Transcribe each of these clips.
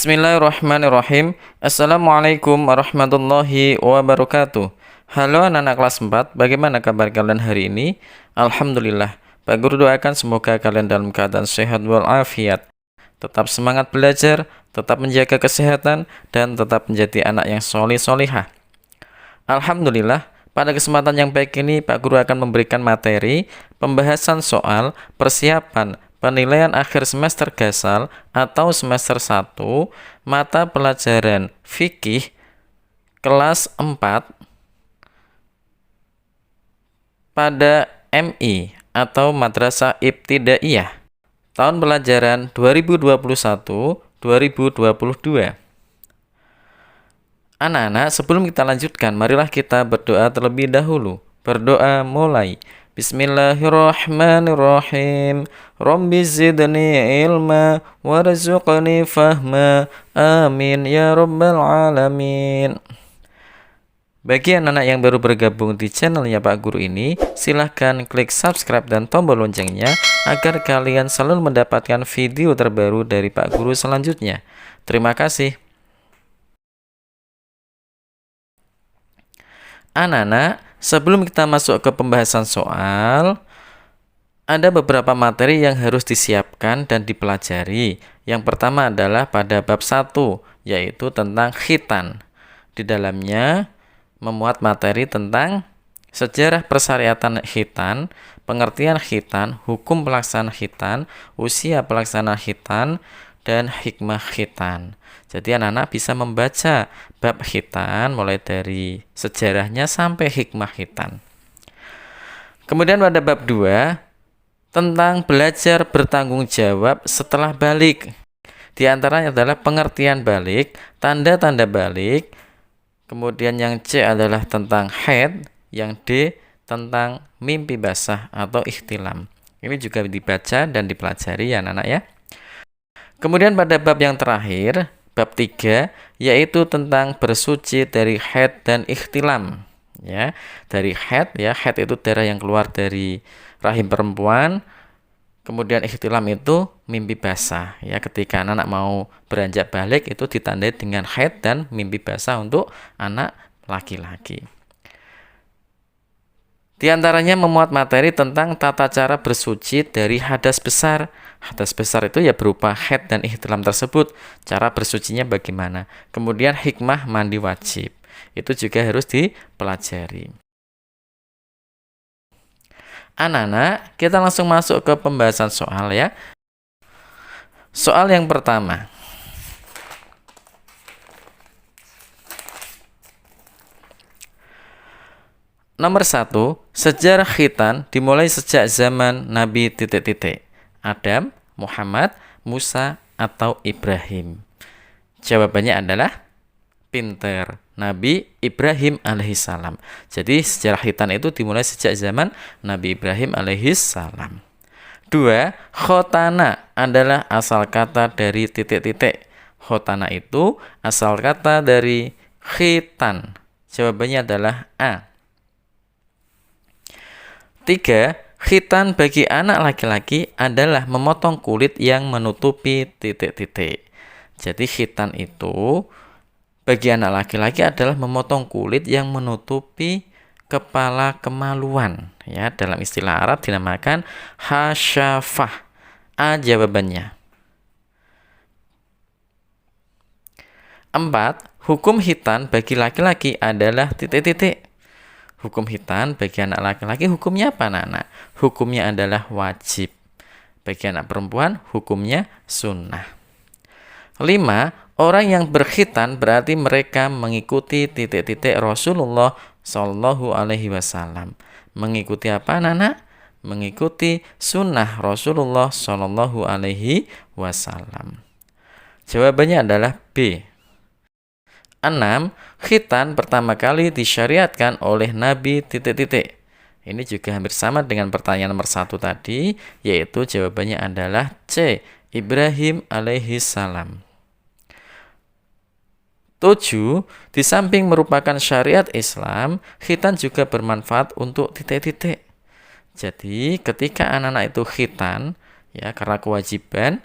Bismillahirrahmanirrahim. Assalamualaikum warahmatullahi wabarakatuh. Halo anak-anak kelas 4, bagaimana kabar kalian hari ini? Alhamdulillah. Pak Guru doakan semoga kalian dalam keadaan sehat walafiat. Tetap semangat belajar, tetap menjaga kesehatan, dan tetap menjadi anak yang solih-solihah. Alhamdulillah, pada kesempatan yang baik ini Pak Guru akan memberikan materi pembahasan soal persiapan penilaian akhir semester Gasal atau semester 1 mata pelajaran fikih kelas 4 pada MI atau Madrasah Ibtidaiyah tahun pelajaran 2021-2022. Anak-anak, sebelum kita lanjutkan, marilah kita berdoa terlebih dahulu. Berdoa mulai. Bismillahirrahmanirrahim. Rabbi zidni ilma warzuqni fahma. Amin ya rabbal alamin. Bagi anak-anak yang baru bergabung di channelnya Pak Guru ini, silahkan klik subscribe dan tombol loncengnya agar kalian selalu mendapatkan video terbaru dari Pak Guru selanjutnya. Terima kasih. Anak-anak, sebelum kita masuk ke pembahasan soal, ada beberapa materi yang harus disiapkan dan dipelajari. Yang pertama adalah pada bab 1, yaitu tentang khitan. Di dalamnya memuat materi tentang sejarah persyariatan khitan, pengertian khitan, hukum pelaksanaan khitan, usia pelaksanaan khitan, dan hikmah khitan. Jadi anak-anak bisa membaca bab khitan mulai dari sejarahnya sampai hikmah khitan. Kemudian pada bab 2 tentang belajar bertanggung jawab setelah balik. Di antaranya adalah pengertian balik, tanda-tanda balik. Kemudian yang C adalah tentang haid, yang D tentang mimpi basah atau ihtilam. Ini juga dibaca dan dipelajari ya anak-anak ya. Kemudian pada bab yang terakhir, bab 3, yaitu tentang bersuci dari haid dan ikhtilam. Ya, dari haid, ya, haid itu darah yang keluar dari rahim perempuan. Kemudian ikhtilam itu mimpi basah. Ya, ketika anak mau beranjak balik itu ditandai dengan haid dan mimpi basah untuk anak laki-laki. Di antaranya memuat materi tentang tata cara bersuci dari hadas besar. Hadas besar itu ya berupa haid dan ihtilam tersebut. Cara bersucinya bagaimana. Kemudian hikmah mandi wajib. Itu juga harus dipelajari. Anak-anak, kita langsung masuk ke pembahasan soal ya. Soal yang pertama. Nomor 1, sejarah khitan dimulai sejak zaman Nabi Adam, Muhammad, Musa, atau Ibrahim. Jawabannya adalah pinter, Nabi Ibrahim alaihissalam. Jadi sejarah khitan itu dimulai sejak zaman Nabi Ibrahim alaihissalam. 2, khotana adalah asal kata dari Khotana itu asal kata dari khitan. Jawabannya adalah A. 3, khitan bagi anak laki-laki adalah memotong kulit yang menutupi . Jadi khitan itu bagi anak laki-laki adalah memotong kulit yang menutupi kepala kemaluan. Ya, dalam istilah Arab dinamakan hasyafah. A jawabannya. 4, hukum khitan bagi laki-laki adalah . Hukum khitan bagi anak laki-laki hukumnya apa anak-anak? Hukumnya adalah wajib. Bagi anak perempuan hukumnya sunnah. 5, orang yang berkhitan berarti mereka mengikuti Rasulullah Shallallahu Alaihi Wasallam. Mengikuti apa anak-anak? Mengikuti sunnah Rasulullah Shallallahu Alaihi Wasallam. Jawabannya adalah B. 6, khitan pertama kali disyariatkan oleh Nabi . Ini juga hampir sama dengan pertanyaan nomor 1 tadi, yaitu jawabannya adalah C. Ibrahim alaihissalam. 7, di samping merupakan syariat Islam, khitan juga bermanfaat untuk . Jadi ketika anak-anak itu khitan, ya karena kewajiban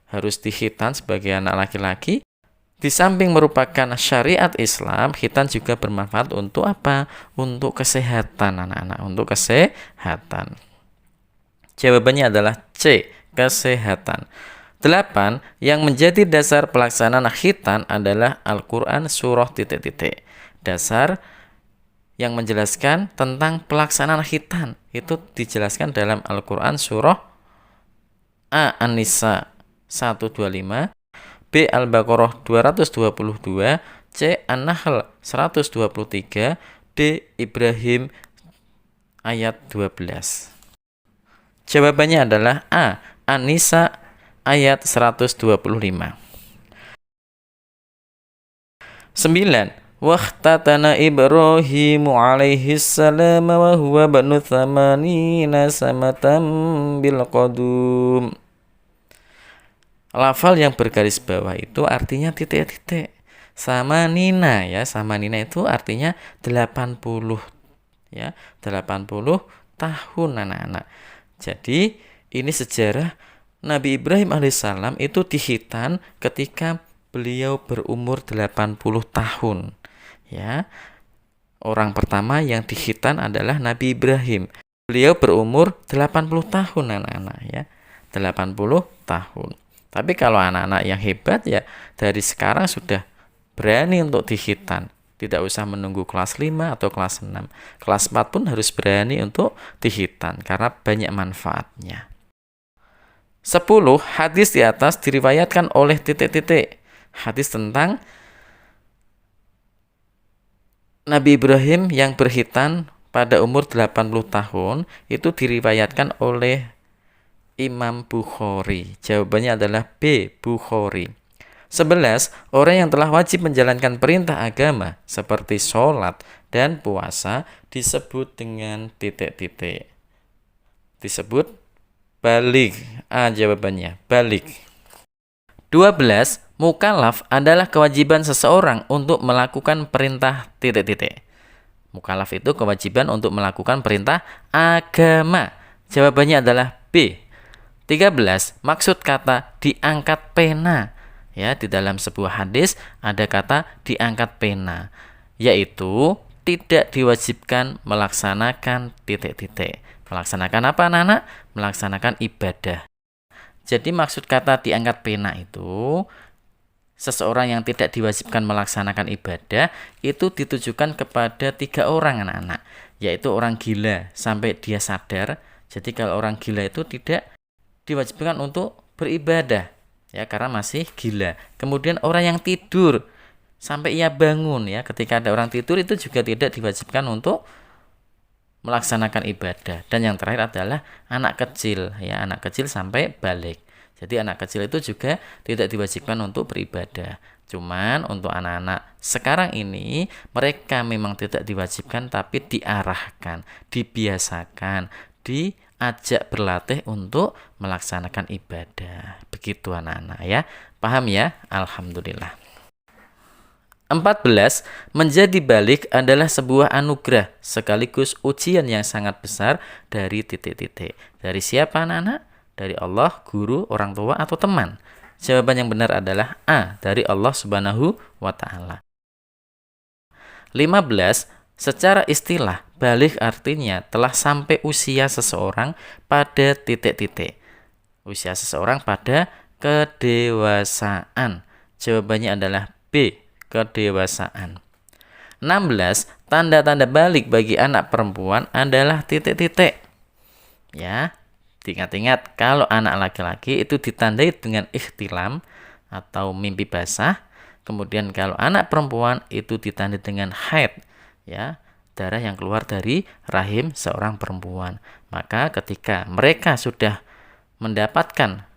harus dikhitan sebagai anak laki-laki, Di samping merupakan syariat Islam, khitan juga bermanfaat untuk apa? Untuk kesehatan anak-anak, untuk kesehatan. Jawabannya adalah C, kesehatan. 8. Yang menjadi dasar pelaksanaan khitan adalah Al-Quran surah titik-titik. Dasar yang menjelaskan tentang pelaksanaan khitan itu dijelaskan dalam Al-Quran surah A. An-Nisa 125, B. Al-Baqarah 222, C. An-Nahl 123, D. Ibrahim ayat 12. Jawabannya adalah A. An-Nisa ayat 125. 9. Wahtatana Ibrahimu alaihi salam wa huwa banu thamanina samatam bil qadum. Lafal yang bergaris bawah itu artinya titik-titik. Sama Nina ya, sama Nina itu artinya 80 ya, 80 tahun anak-anak. Jadi ini sejarah Nabi Ibrahim alaihissalam itu dihitan ketika beliau berumur 80 tahun. Ya. Orang pertama yang dihitan adalah Nabi Ibrahim. Beliau berumur 80 tahun anak-anak ya. 80 tahun. Tapi kalau anak-anak yang hebat ya dari sekarang sudah berani untuk dihitan. Tidak usah menunggu kelas 5 atau kelas 6. Kelas 4 pun harus berani untuk dihitan karena banyak manfaatnya. 10. Hadis di atas diriwayatkan oleh titik-titik. Hadis tentang Nabi Ibrahim yang berhitan pada umur 80 tahun itu diriwayatkan oleh Imam Bukhari. Jawabannya adalah B. Bukhari. 11. Orang yang telah wajib menjalankan perintah agama seperti sholat dan puasa disebut dengan titik-titik. Disebut balik. A. Jawabannya balik. 12. Mukallaf adalah kewajiban seseorang untuk melakukan perintah titik-titik. Mukallaf itu kewajiban untuk melakukan perintah agama. Jawabannya adalah B. 13. Maksud kata diangkat pena. Ya, di dalam sebuah hadis ada kata diangkat pena, yaitu tidak diwajibkan melaksanakan titik-titik. Melaksanakan apa anak-anak? Melaksanakan ibadah. Jadi maksud kata diangkat pena itu seseorang yang tidak diwajibkan melaksanakan ibadah itu ditujukan kepada 3 orang anak-anak, yaitu orang gila sampai dia sadar. Jadi kalau orang gila itu tidak diwajibkan untuk beribadah ya karena masih gila. Kemudian orang yang tidur sampai ia bangun ya, ketika ada orang tidur itu juga tidak diwajibkan untuk melaksanakan ibadah. Dan yang terakhir adalah anak kecil ya, anak kecil sampai balik. Jadi anak kecil itu juga tidak diwajibkan untuk beribadah. Cuman untuk anak-anak sekarang ini mereka memang tidak diwajibkan tapi diarahkan, dibiasakan, diajak berlatih untuk melaksanakan ibadah. Begitu anak-anak ya. Paham ya? Alhamdulillah. 14. Menjadi balik adalah sebuah anugerah sekaligus ujian yang sangat besar dari titik-titik. Dari siapa anak-anak? Dari Allah, guru, orang tua, atau teman? Jawaban yang benar adalah A. Dari Allah Subhanahu wa Ta'ala. 15. Secara istilah, balik artinya telah sampai usia seseorang pada titik-titik. Usia seseorang pada kedewasaan. Jawabannya adalah B. Kedewasaan. 16. Tanda-tanda balik bagi anak perempuan adalah titik-titik. Ya, ingat-ingat kalau anak laki-laki itu ditandai dengan ikhtilam atau mimpi basah. Kemudian kalau anak perempuan itu ditandai dengan haid, ya, darah yang keluar dari rahim seorang perempuan. Maka ketika mereka sudah mendapatkan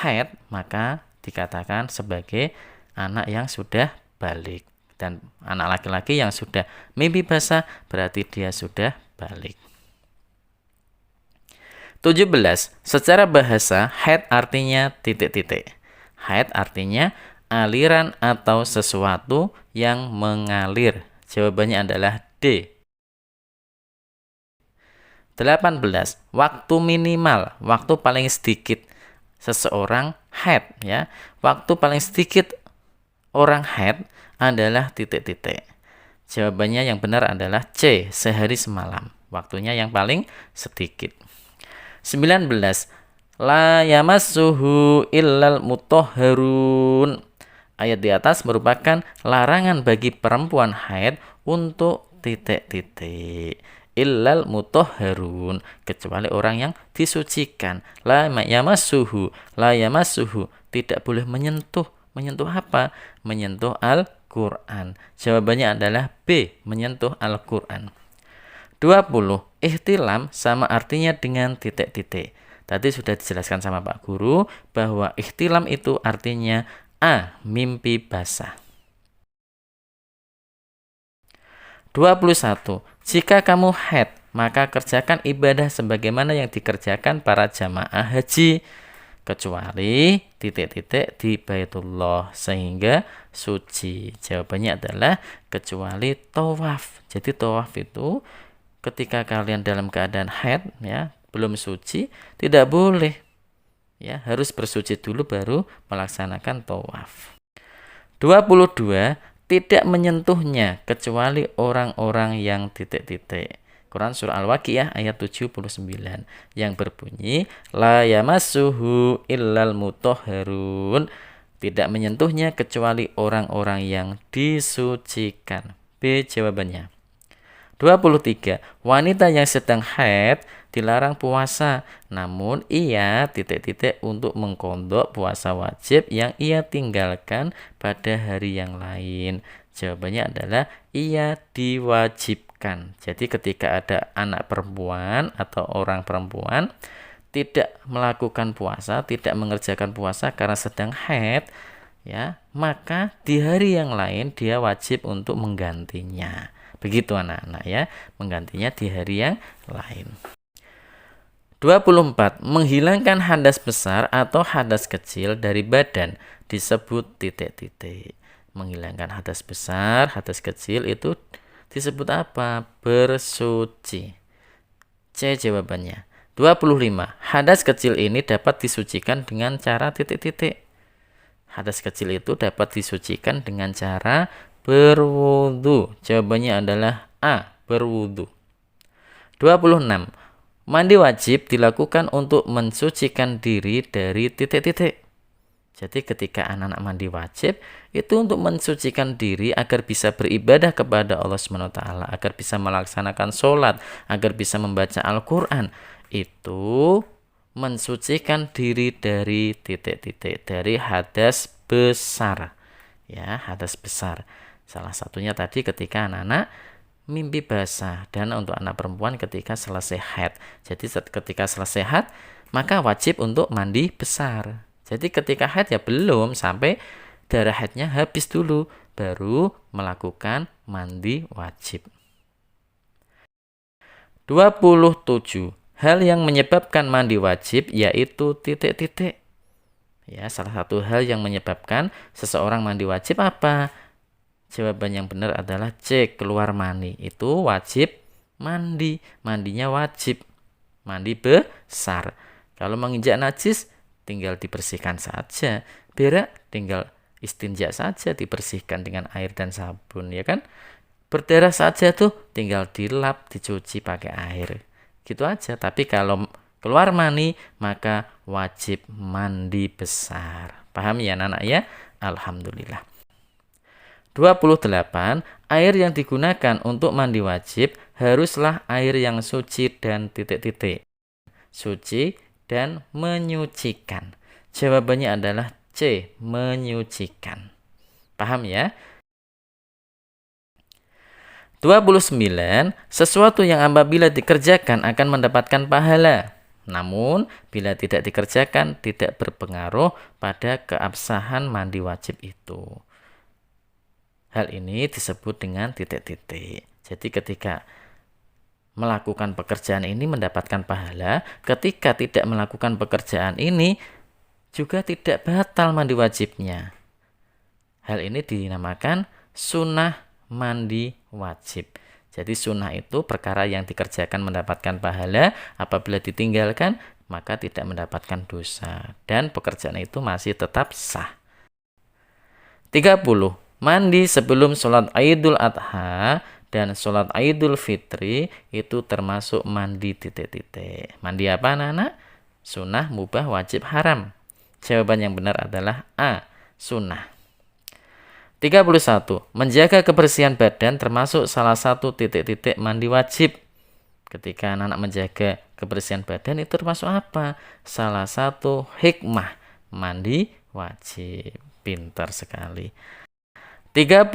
haid, maka dikatakan sebagai anak yang sudah balik. Dan anak laki-laki yang sudah mimpi basah berarti dia sudah balik. 17. Secara bahasa, haid artinya titik-titik. Haid artinya aliran atau sesuatu yang mengalir. Jawabannya adalah D. 18. Waktu minimal, waktu paling sedikit seseorang haid ya. Waktu paling sedikit orang haid adalah titik-titik. Jawabannya yang benar adalah C, sehari semalam. Waktunya yang paling sedikit. 19. La yamassuhu illal mutahharun. Ayat di atas merupakan larangan bagi perempuan haid untuk titik-titik. Illal mutahharun, kecuali orang yang disucikan. La yamassuhu, la yamassuhu, tidak boleh menyentuh. Menyentuh apa? Menyentuh Al-Quran. Jawabannya adalah B, menyentuh Al-Quran. 20. Ihtilam sama artinya dengan titik-titik. Tadi sudah dijelaskan sama Pak Guru bahwa ihtilam itu artinya A, mimpi basah. 21. Jika kamu haid, maka kerjakan ibadah sebagaimana yang dikerjakan para jamaah haji, kecuali titik-titik di Baitullah sehingga suci. Jawabannya adalah kecuali tawaf. Jadi tawaf itu ketika kalian dalam keadaan haid ya, belum suci, tidak boleh. Ya, harus bersuci dulu baru melaksanakan tawaf. 22. Tidak menyentuhnya kecuali orang-orang yang titik-titik. Quran surah Al-Waqiah ayat 79 yang berbunyi la yamassuhu illal mutahharun. Tidak menyentuhnya kecuali orang-orang yang disucikan. B jawabannya. 23. Wanita yang sedang haid dilarang puasa, namun ia titik-titik untuk mengqadha puasa wajib yang ia tinggalkan pada hari yang lain. Jawabannya adalah ia diwajibkan. Jadi ketika ada anak perempuan atau orang perempuan tidak melakukan puasa, tidak mengerjakan puasa karena sedang haid, ya, maka di hari yang lain dia wajib untuk menggantinya. Begitu anak-anak ya, menggantinya di hari yang lain. 24. Menghilangkan hadas besar atau hadas kecil dari badan disebut titik-titik. Menghilangkan hadas besar, hadas kecil itu disebut apa? Bersuci. C jawabannya. 25. Hadas kecil ini dapat disucikan dengan cara titik-titik. Hadas kecil itu dapat disucikan dengan cara berwudu. Jawabannya adalah A, berwudu. 26. Mandi wajib dilakukan untuk mensucikan diri dari titik-titik. Jadi ketika anak-anak mandi wajib itu untuk mensucikan diri agar bisa beribadah kepada Allah SWT, agar bisa melaksanakan sholat, agar bisa membaca Al-Quran. Itu mensucikan diri dari titik-titik, dari hadas besar. Ya, hadas besar. Salah satunya tadi ketika anak-anak mimpi basah, dan untuk anak perempuan ketika selesai haid. Jadi ketika selesai haid maka wajib untuk mandi besar. Jadi ketika haid ya belum sampai darah haidnya habis dulu baru melakukan mandi wajib. 27. Hal yang menyebabkan mandi wajib yaitu titik-titik. Ya, salah satu hal yang menyebabkan seseorang mandi wajib apa? Jawaban yang benar adalah C, keluar mani. Itu wajib mandi. Mandinya wajib. Mandi besar. Kalau menginjak najis, tinggal dibersihkan saja. Berak, tinggal istinja saja, dibersihkan dengan air dan sabun, ya kan? Berdarah saja tuh, tinggal dilap, dicuci pakai air. Gitu aja. Tapi kalau keluar mani, maka wajib mandi besar. Paham ya anak-anak ya? Alhamdulillah. 28. Air yang digunakan untuk mandi wajib haruslah air yang suci dan titik-titik. Suci dan menyucikan. Jawabannya adalah C, menyucikan. Paham ya? 29. Sesuatu yang apabila dikerjakan akan mendapatkan pahala. Namun, bila tidak dikerjakan tidak berpengaruh pada keabsahan mandi wajib itu. Hal ini disebut dengan titik-titik. Jadi ketika melakukan pekerjaan ini mendapatkan pahala, ketika tidak melakukan pekerjaan ini juga tidak batal mandi wajibnya. Hal ini dinamakan sunnah mandi wajib. Jadi sunnah itu perkara yang dikerjakan mendapatkan pahala, apabila ditinggalkan maka tidak mendapatkan dosa dan pekerjaan itu masih tetap sah. 30. Mandi sebelum sholat Idul Adha dan sholat Idul Fitri itu termasuk mandi titik-titik. Mandi apa anak-anak? Sunnah, mubah, wajib, haram. Jawaban yang benar adalah A. Sunnah. 31. Menjaga kebersihan badan termasuk salah satu titik-titik mandi wajib. Ketika anak-anak menjaga kebersihan badan itu termasuk apa? Salah satu hikmah mandi wajib. Pintar sekali. 32.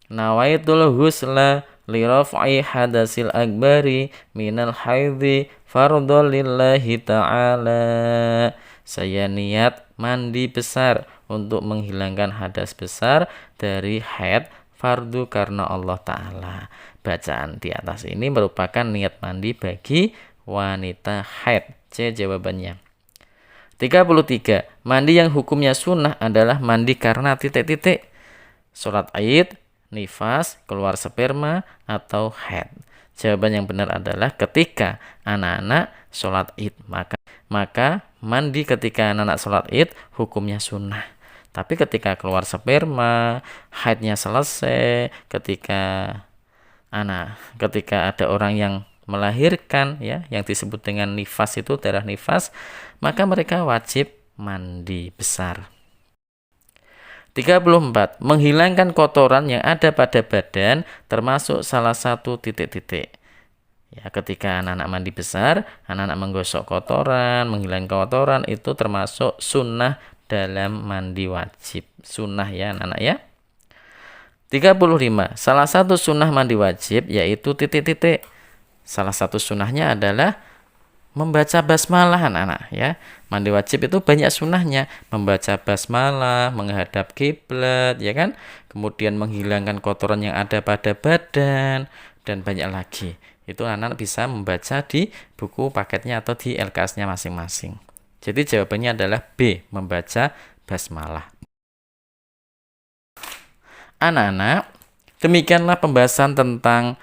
Nawaitul husla li raf'i hadasil akbari minal haidhi fardhu lillahi ta'ala. Saya niat mandi besar untuk menghilangkan hadas besar dari haid fardu karena Allah Ta'ala. Bacaan di atas ini merupakan niat mandi bagi wanita haid. C jawabannya. 33. Mandi yang hukumnya sunnah adalah mandi karena titik-titik. Sholat Id, nifas, keluar sperma, atau haid. Jawaban yang benar adalah ketika anak-anak sholat Id. Maka mandi ketika anak-anak sholat Id hukumnya sunnah. Tapi ketika keluar sperma, haidnya selesai, ketika ada orang yang melahirkan, ya, yang disebut dengan nifas itu darah nifas, maka mereka wajib mandi besar. 34. Menghilangkan kotoran yang ada pada badan termasuk salah satu titik-titik. Ya, ketika anak-anak mandi besar, anak-anak menggosok kotoran, menghilangkan kotoran itu termasuk sunnah dalam mandi wajib. Sunnah ya anak-anak ya. 35. Salah satu sunnah mandi wajib yaitu titik-titik. Salah satu sunnahnya adalah membaca basmalah anak-anak ya. Mandi wajib itu banyak sunnahnya, membaca basmalah, menghadap kiblat ya kan, kemudian menghilangkan kotoran yang ada pada badan dan banyak lagi. Itu anak-anak bisa membaca di buku paketnya atau di LKS-nya masing-masing. Jadi jawabannya adalah B, membaca basmalah. Anak-anak, demikianlah pembahasan tentang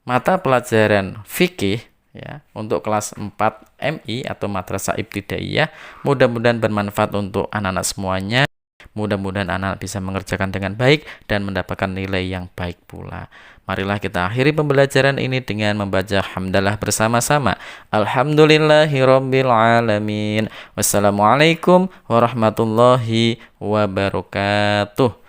mata pelajaran fikih ya untuk kelas 4 MI atau Madrasah Ibtidaiyah. Mudah-mudahan bermanfaat untuk anak-anak semuanya. Mudah-mudahan anak bisa mengerjakan dengan baik dan mendapatkan nilai yang baik pula. Marilah kita akhiri pembelajaran ini dengan membaca hamdalah bersama-sama. Alhamdulillahirabbil alamin. Wassalamualaikum warahmatullahi wabarakatuh.